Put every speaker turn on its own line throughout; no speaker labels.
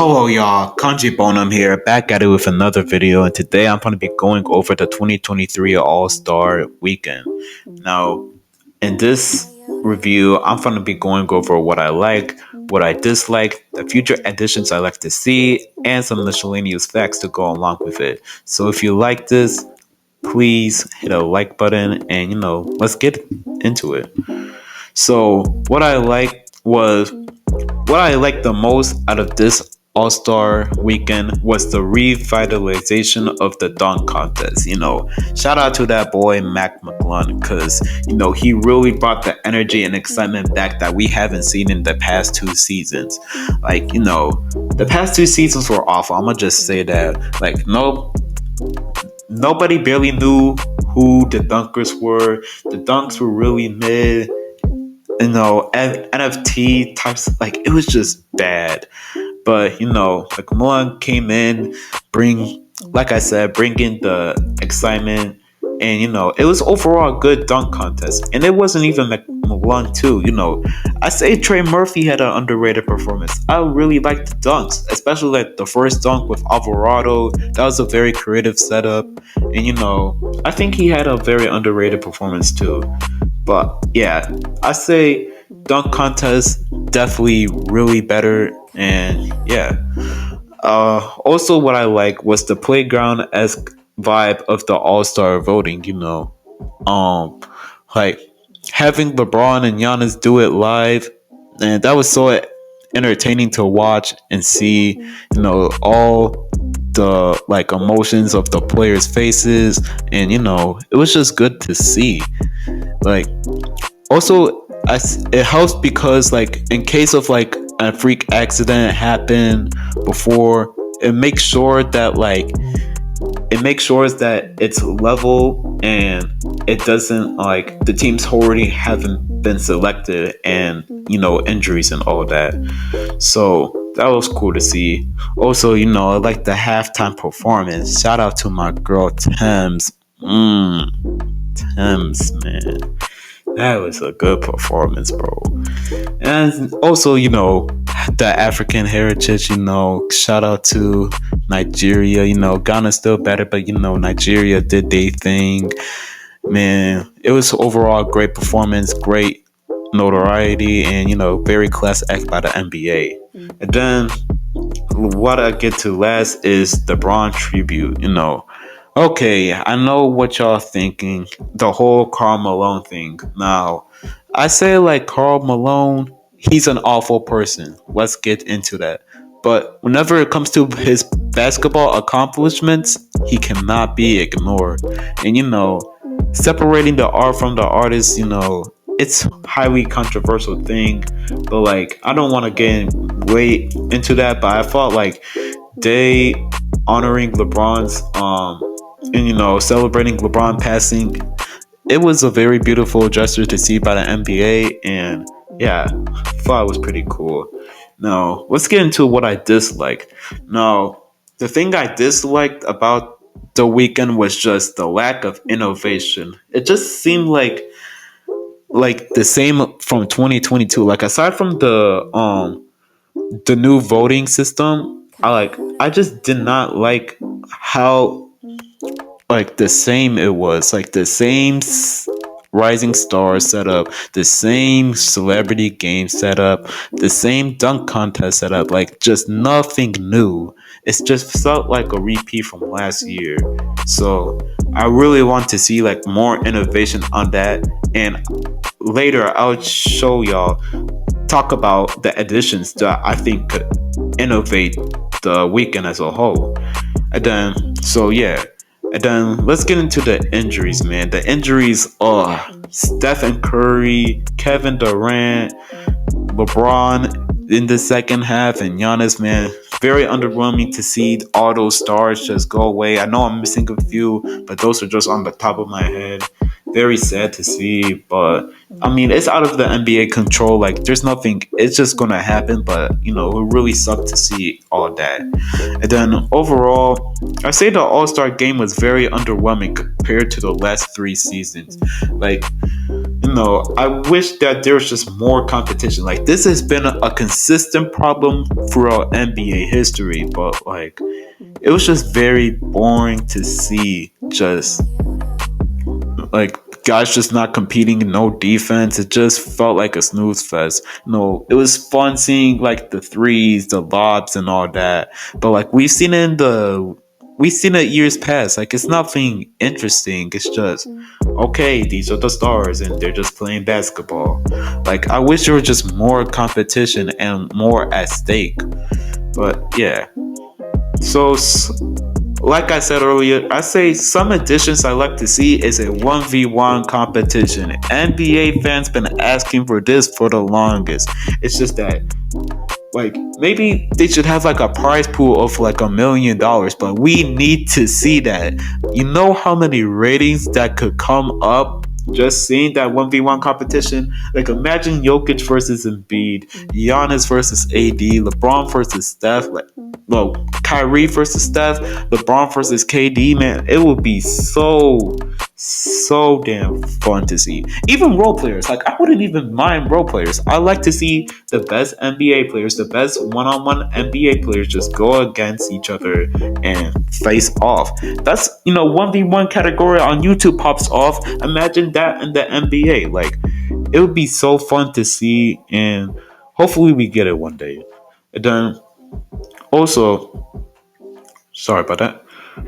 Hello, y'all. Kanji Bonum here, back at it with another video, and today I'm going to be going over the 2023 All-Star Weekend. Now, in this review, I'm going to be going over what I like, what I dislike, the future additions I like to see, and some miscellaneous facts to go along with it. So if you like this, please hit a like button, and let's get into it. So what I liked the most out of this All-Star weekend was the revitalization of the dunk contest. Shout out to that boy McClund, because he really brought the energy and excitement back that we haven't seen in the past 2 seasons. The past 2 seasons were awful. I'm gonna just say that. Nobody barely knew who the dunkers were. The dunks were really mid. NFT types, it was just bad. But McClund came in, bring in the excitement, and it was overall a good dunk contest. And it wasn't even McClund too. I say Trey Murphy had an underrated performance. I really liked the dunks, especially the first dunk with Alvarado. That was a very creative setup, and I think he had a very underrated performance too. But yeah, I say dunk contest definitely really better. And yeah, also what I like was the Playground-Esk vibe of the All-Star voting. Like having LeBron and Giannis do it live, and that was so entertaining to watch and see. All the emotions of the players' faces, and it was just good to see. Also, it helps because in case of a freak accident happen before, it makes sure that it's level, and it doesn't the teams already haven't been selected, and injuries and all that. So that was cool to see. Also, I like the halftime performance. Shout out to my girl Thames. Thames, man. That was a good performance, bro. And also, the African heritage, shout out to Nigeria. Ghana's still better, but Nigeria did their thing. Man, it was overall a great performance, great notoriety, and very class act by the NBA. And then what I get to last is the LeBron tribute. Okay, I know what y'all thinking. The whole Karl Malone thing. Now, I say Karl Malone, he's an awful person. Let's get into that. But whenever it comes to his basketball accomplishments, he cannot be ignored. And separating the art from the artist, it's highly controversial thing. But I don't want to get way into that. But I felt they honoring LeBron's and celebrating LeBron passing, it was a very beautiful gesture to see by the NBA, and yeah, I thought it was pretty cool. Now, let's get into what I disliked. Now, the thing I disliked about the weekend was just the lack of innovation. It just seemed like the same from 2022. Aside from the new voting system, I just did not like how the same it was, the same rising star setup, the same celebrity game setup, the same dunk contest setup, just nothing new. It just felt like a repeat from last year. So I really want to see more innovation on that, and later I'll show y'all, talk about the additions that I think could innovate the weekend as a whole. And then let's get into the injuries, man. The injuries are Stephen Curry, Kevin Durant, LeBron in the second half, and Giannis, man. Very underwhelming to see all those stars just go away. I know I'm missing a few, but those are just on the top of my head. Very sad to see, but it's out of the NBA control. There's nothing, it's just gonna happen, but it really sucked to see all that. And then overall, I say the All-Star game was very underwhelming compared to the last 3 seasons. I wish that there was just more competition. Like this has been a consistent problem throughout NBA history, but like it was just very boring to see just like guys just not competing, no defense. It just felt like a snooze fest. It was fun seeing like the threes, the lobs, and all that. But like we've seen it years past. Like it's nothing interesting. It's just okay. These are the stars, and they're just playing basketball. Like I wish there was just more competition and more at stake. But yeah. So like I said earlier, I say some additions I like to see is a 1v1 competition. NBA fans been asking for this for the longest. It's just that like maybe they should have like a prize pool of like $1 million, but we need to see that. You know how many ratings that could come up just seeing that 1v1 competition? Like imagine Jokic versus Embiid, Giannis versus AD, LeBron versus Steph, like well, Kyrie versus Steph, LeBron versus KD, man, it would be so damn fun to see. Even role players, like I wouldn't even mind role players. I like to see the best NBA players, the best one-on-one NBA players just go against each other and face off. That's 1v1 category on YouTube pops off. Imagine that in the NBA. Like it would be so fun to see, and hopefully we get it one day. And then also, sorry about that.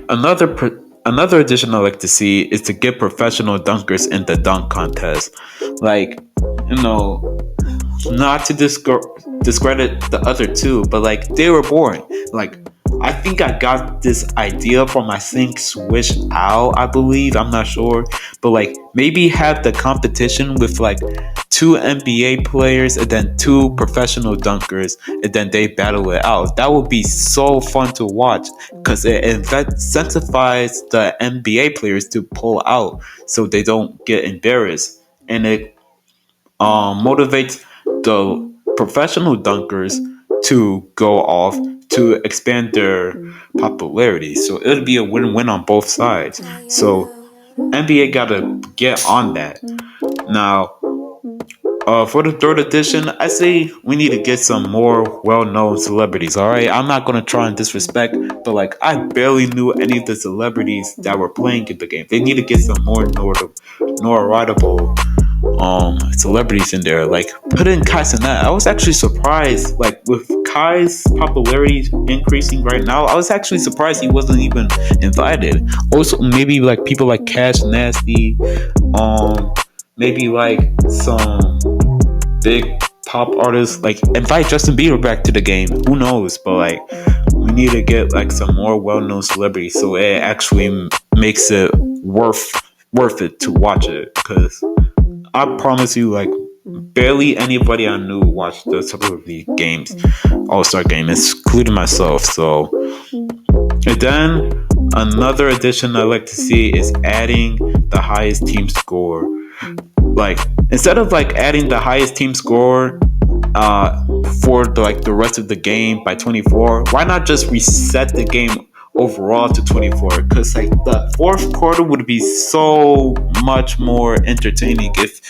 Another addition I like to see is to get professional dunkers in the dunk contest. Like, not to discredit the other two, but like they were boring. Like, I think I got this idea from I think Swish Al, I believe. I'm not sure, but like maybe have the competition with like two NBA players and then two professional dunkers, and then they battle it out. That would be so fun to watch because it incentivizes the NBA players to pull out so they don't get embarrassed, and it motivates the professional dunkers to go off to expand their popularity. So it'll be a win-win on both sides. So NBA gotta get on that. Now, for the third edition, I say we need to get some more well-known celebrities. All right, I'm not gonna try and disrespect, but like I barely knew any of the celebrities that were playing in the game. They need to get some more noticeable celebrities in there. Like put in Kai Cenat. I was actually surprised. Like with Kai's popularity increasing right now, I was actually surprised he wasn't even invited. Also, maybe like people like Cash Nasty. Maybe like some big pop artists, like invite Justin Bieber back to the game. Who knows? But like we need to get like some more well-known celebrities so it actually makes it worth it to watch it. Because I promise you, like barely anybody I knew watched the celebrity games, All-Star game, including myself. So, and then another addition I like to see is adding the highest team score. Like instead of like adding the highest team score for the rest of the game by 24, why not just reset the game overall to 24? Because like the fourth quarter would be so much more entertaining if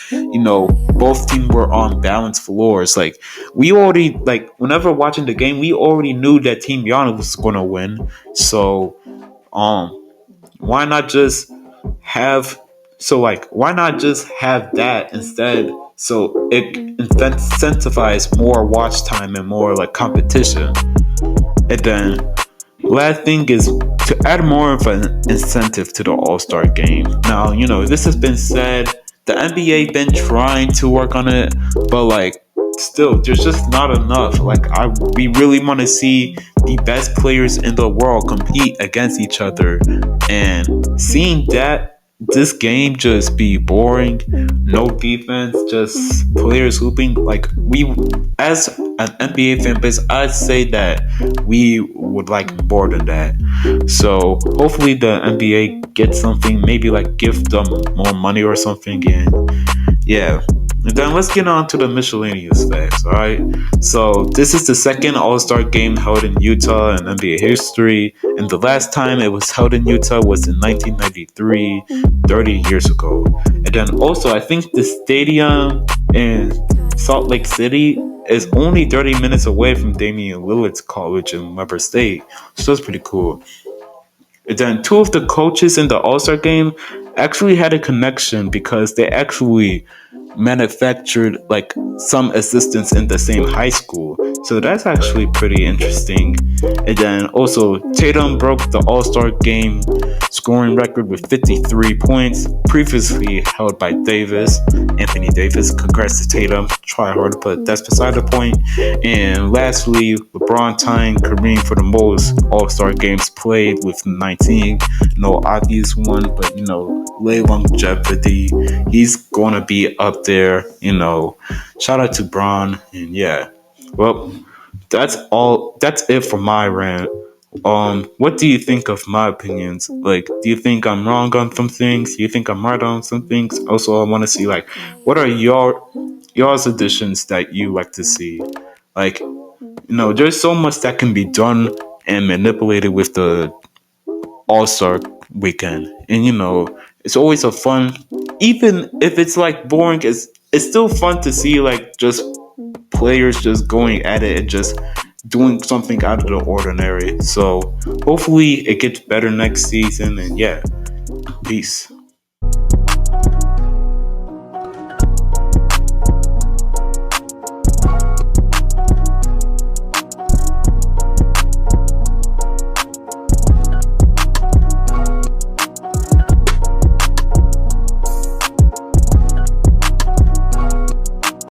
both teams were on balanced floors. Like we already, like whenever watching the game, we already knew that Team Giannis was gonna win. So why not just have that instead, so it incentivizes more watch time and more like competition. And then last thing is to add more of an incentive to the All-Star game. Now, this has been said, the NBA been trying to work on it, but like still there's just not enough. Like we really want to see the best players in the world compete against each other, and seeing that this game just be boring, no defense, just players hooping. Like we, as an NBA fan base, I'd say that we would like more than that. So hopefully the NBA gets something, maybe like give them more money or something. And yeah, And then let's get on to the miscellaneous facts, alright? So, this is the second All Star game held in Utah in NBA history, and the last time it was held in Utah was in 1993, 30 years ago. And then also, I think the stadium in Salt Lake City is only 30 minutes away from Damian Lillard's college in Weber State, so that's pretty cool. And then two of the coaches in the All Star game actually had a connection because they actually manufactured like some assistants in the same high school. So that's actually pretty interesting. And then also Tatum broke the All-Star game scoring record with 53 points, previously held by Anthony Davis. Congrats to Tatum. Try hard, but that's beside the point. And lastly, LeBron tying Kareem for the most All-Star games played with 19. No obvious one, but lay longevity. He's gonna be up there. Shout out to Braun, and yeah. Well, that's all. That's it for my rant. What do you think of my opinions? Like, do you think I'm wrong on some things? Do you think I'm right on some things? Also, I want to see like, what are y'all's additions that you like to see? Like, there's so much that can be done and manipulated with the All-Star weekend, and it's always a fun. Even if it's like boring, it's still fun to see like just players just going at it and just doing something out of the ordinary. So hopefully it gets better next season. And yeah, peace.